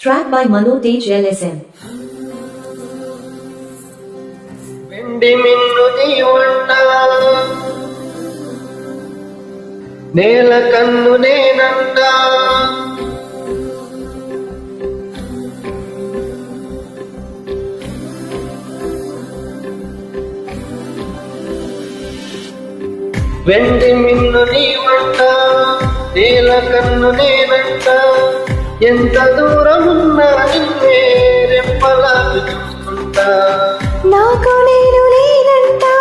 Track by Manoj LSM. వెండి మిన్నుది వంట నేల కన్ను నేనంట వెండి మిన్నుది వంట నేల కన్ను నేనంట ఎంత దూరమున్నా నిన్నే రెప్పలాగా చూస్తుంటా నాకు నేను లేనంటా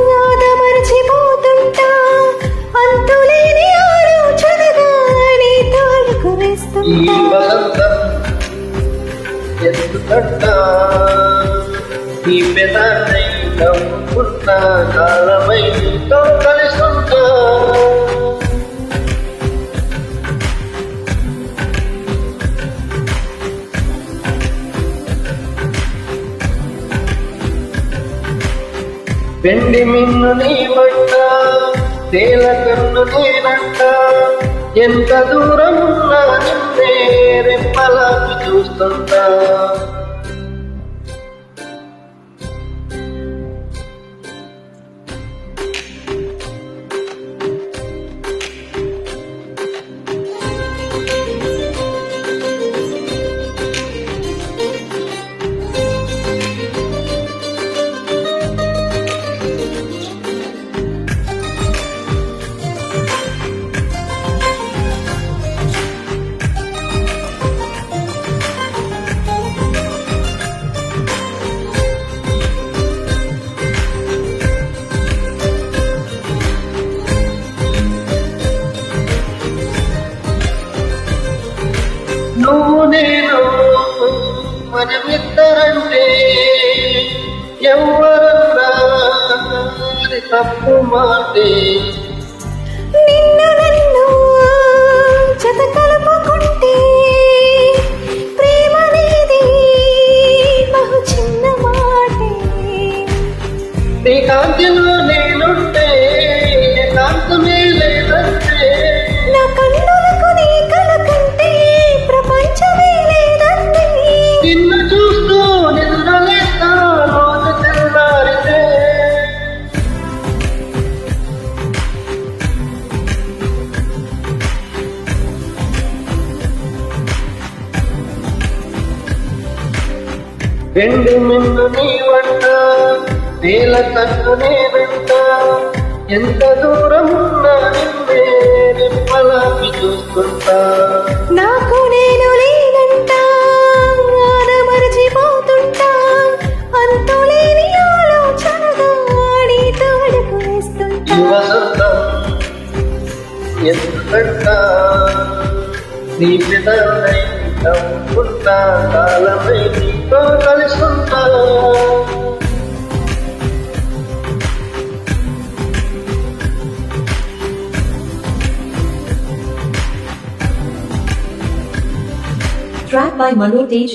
నాద మరచిపోతుంటా అంతులేని ఆలోచనగా నీ తాళుకు ఈ వేస్తుంటా వసంతం ఎందుకంటా నీ పెదాన్నై నవ్వుకున్నా కాలమై నీతో కలిసుంటా వెండి మిన్ను నీ వంట తేల కన్ను నేనంట ఎంత దూరం ఉన్నా నిన్నే రెప్పలాపి చూస్తుంటా నువ్వు నేను మనమిద్దరంటే ఎవరన్నా అది తప్పు మాటే నిన్ను నన్ను జత కలుపుకుంటే ప్రేమనేది బహు చిన్న మాటే నీ కాంతిలో నేనుంటే కాంతమే లేదంటే నా కన్నులకు నీ కలకంటే ప్రపంచమే లేదంటే నిన్ను చూస్తూ నిద్రలేస్తా రోజు తెల్లారితే వెండి మిన్ను నీ వంట నేల కన్ను నేనంట ఎంత దూరం ఉన్నా నిన్నే రెప్పలాపి చూస్తుంటా నాకు నేను లేనంటా నాద మరచిపోతుంటా అంతులేని ఆలోచనగా నీ తాళుకు ఈ వేస్తుంటా వసంతం ఎందుకంటా నీ పిల్లలై నవ్వుకుంటా కాలమై నీతో కలిసుంటా Track by Manoj